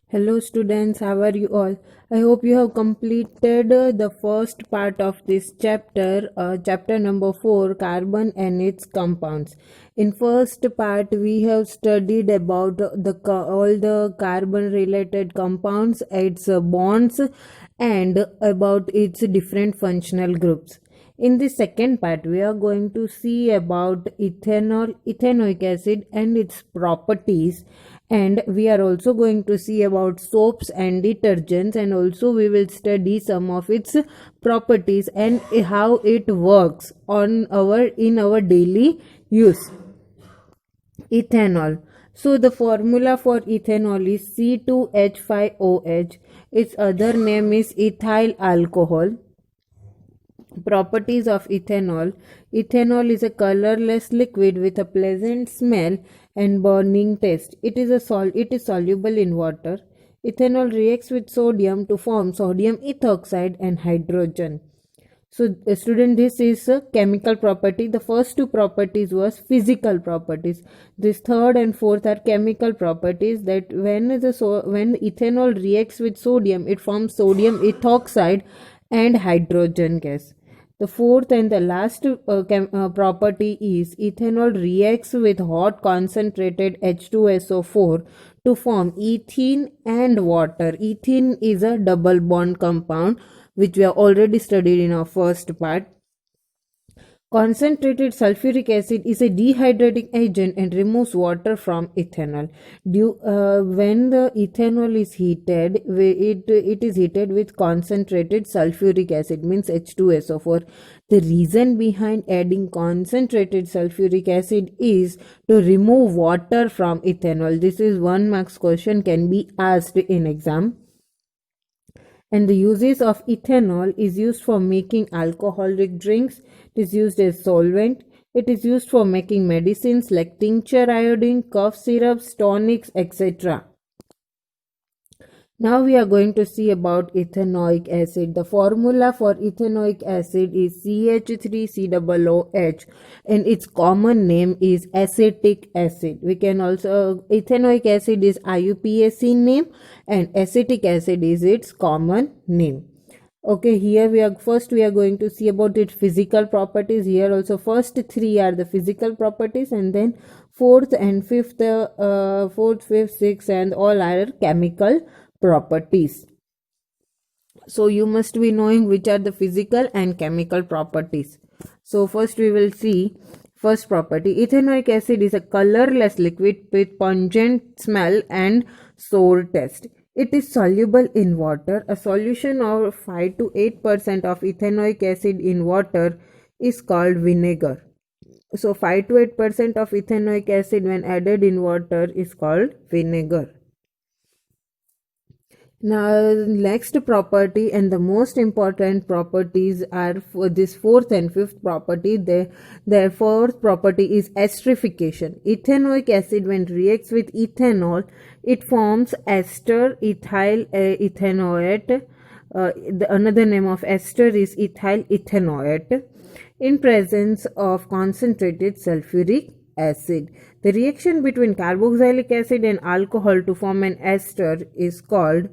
Hello students, how are you all? I hope you have completed the first part of this chapter, chapter number 4, carbon and its compounds. In first part, we have studied about all the carbon related compounds, its bonds, and about its different functional groups. In the second part, we are going to see about ethanoic acid and its properties, and we are also going to see about soaps and detergents, and also we will study some of its properties and how it works in our daily use. Ethanol. So the formula for ethanol is C2H5OH. Its other name is ethyl alcohol. Properties of ethanol. Ethanol is a colorless liquid with a pleasant smell and burning taste. It is soluble in water. Ethanol reacts with sodium to form sodium ethoxide and hydrogen. So student, this is a chemical property. The first two properties was physical properties. This third and fourth are chemical properties, that when ethanol reacts with sodium, it forms sodium ethoxide and hydrogen gas. The fourth and the last property is ethanol reacts with hot concentrated H2SO4 to form ethene and water. Ethene is a double bond compound which we have already studied in our first part. Concentrated sulfuric acid is a dehydrating agent and removes water from ethanol. When the ethanol is heated, it is heated with concentrated sulfuric acid, means H2SO4. The reason behind adding concentrated sulfuric acid is to remove water from ethanol. This is 1 marks question, can be asked in exam. And the uses of ethanol is used for making alcoholic drinks. It is used as solvent. It is used for making medicines like tincture iodine, cough syrups, tonics, etc. Now we are going to see about ethanoic acid. The formula for ethanoic acid is CH3COOH and its common name is acetic acid. We can also, ethanoic acid is IUPAC name and acetic acid is its common name. Okay, here we are going to see about its physical properties. Here also first three are the physical properties, and then fourth, fifth, sixth, and all are chemical properties. So you must be knowing which are the physical and chemical properties. So first we will see first property. Ethanoic acid is a colorless liquid with pungent smell and sour taste. It is soluble in water. A solution of 5 to 8% of ethanoic acid in water is called vinegar. So 5 to 8% of ethanoic acid when added in water is called vinegar. Now, next property and the most important properties are for this fourth and fifth property. The fourth property is esterification. Ethanoic acid, when reacts with ethanol, it forms ester ethyl ethanoate. Another name of ester is ethyl ethanoate in presence of concentrated sulfuric acid. The reaction between carboxylic acid and alcohol to form an ester is called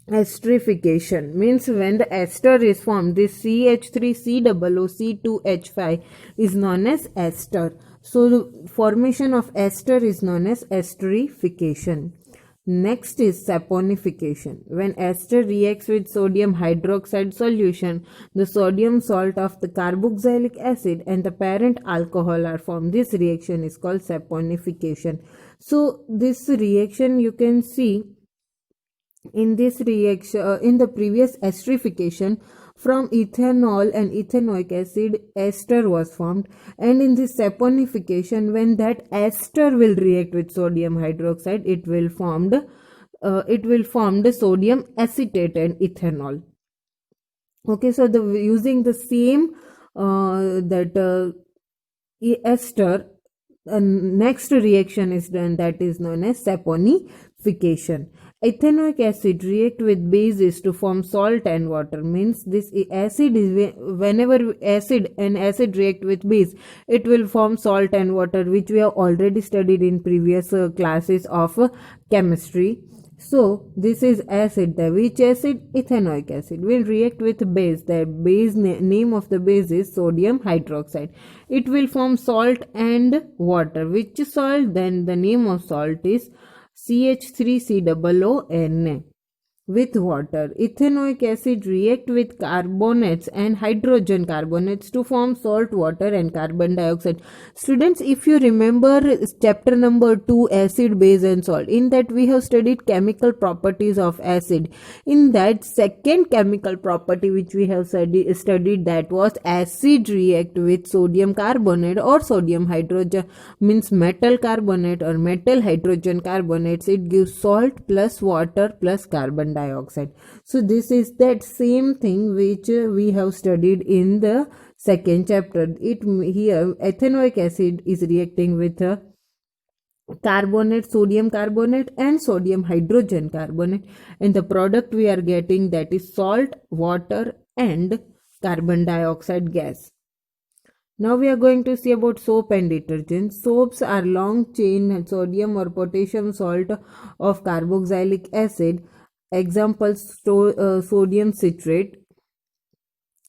esterification. Means when the ester is formed, this CH3COOC2H5 is known as ester. So the formation of ester is known as esterification. Next is saponification. When ester reacts with sodium hydroxide solution, the sodium salt of the carboxylic acid and the parent alcohol are formed. This reaction is called saponification. So this reaction, you can see in this reaction, in the previous esterification, from ethanol and ethanoic acid, ester was formed, and in this saponification, when that ester will react with sodium hydroxide, it will form the sodium acetate and ethanol. Okay, so using the same ester, next reaction is done, that is known as saponification. ethanoic acid react with bases to form salt and water. Means this acid is whenever acid react with base, it will form salt and water, which we have already studied in previous classes of chemistry. So this is acid. The which acid? Ethanoic acid will react with base. The base name of the base is sodium hydroxide. It will form salt and water. Which salt? Then the name of salt is CH3COONA. With water, ethanoic acid react with carbonates and hydrogen carbonates to form salt, water and carbon dioxide. Students, if you remember chapter number 2, acid, base and salt, in that we have studied chemical properties of acid. In that second chemical property which we have studied, that was acid react with sodium carbonate or sodium hydrogen, means metal carbonate or metal hydrogen carbonates. It gives salt plus water plus carbon dioxide. So this is that same thing which we have studied in the second chapter. Here ethanoic acid is reacting with carbonate, sodium carbonate and sodium hydrogen carbonate, and the product we are getting, that is salt, water and carbon dioxide gas. Now we are going to see about soap and detergent. Soaps are long chain sodium or potassium salt of carboxylic acid. Examples: sodium citrate.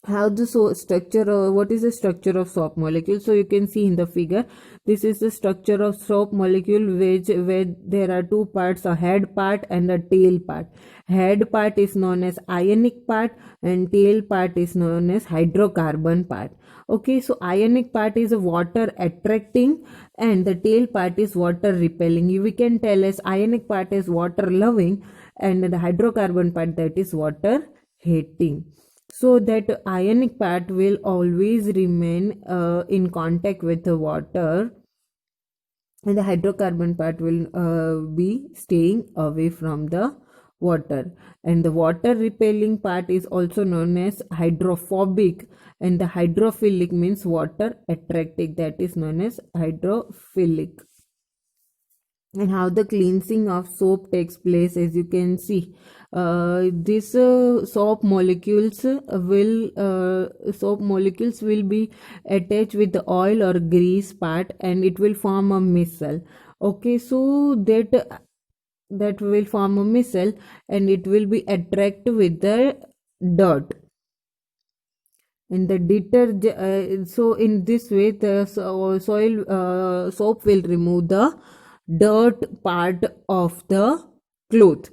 How the structure, what is the structure of soap molecule? So you can see in the figure, this is the structure of soap molecule, where there are two parts, a head part and a tail part. Head part is known as ionic part and tail part is known as hydrocarbon part. Okay, so ionic part is a water attracting and the tail part is water repelling. We can tell as ionic part is water loving and the hydrocarbon part, that is water hating. So that ionic part will always remain in contact with the water and the hydrocarbon part will be staying away from the water, and the water repelling part is also known as hydrophobic, and the hydrophilic means water attracting, that is known as hydrophilic. And how the cleansing of soap takes place, as you can see, this soap molecules will be attached with the oil or grease part and it will form a missile. Okay, so that will form a missile and it will be attracted with the dirt. In the detergent, so in this way the soap will remove the dirt part of the cloth.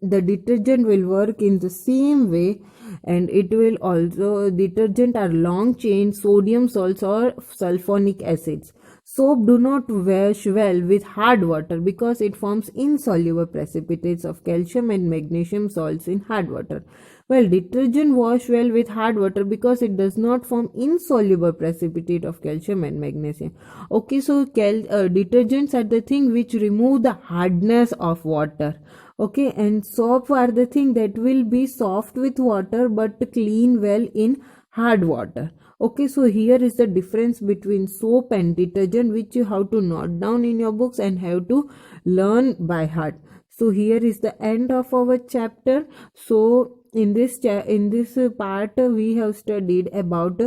The detergent will work in the same way, and it will also, detergent are long chain sodium salts or sulfonic acids. Soap do not wash well with hard water because it forms insoluble precipitates of calcium and magnesium salts in hard water. Well, detergent wash well with hard water because it does not form insoluble precipitate of calcium and magnesium. Okay, so detergents are the thing which remove the hardness of water. Okay, and soap are the thing that will be soft with water but clean well in hard water. Okay, so here is the difference between soap and detergent, which you have to note down in your books and have to learn by heart. So here is the end of our chapter. So in this part we have studied about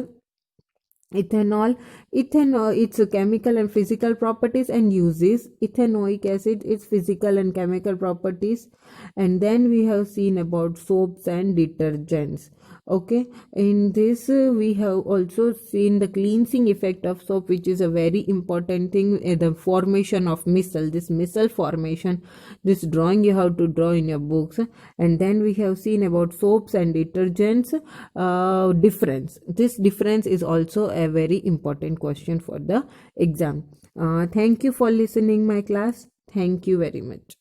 ethanol, its chemical and physical properties and uses. Ethanoic acid, its physical and chemical properties, and then we have seen about soaps and detergents. Okay, in this we have also seen the cleansing effect of soap, which is a very important thing, the formation of missile, this missile formation, this drawing you have to draw in your books. And then we have seen about soaps and detergents difference. This difference is also a very important question for the exam. Thank you for listening my class. Thank you very much.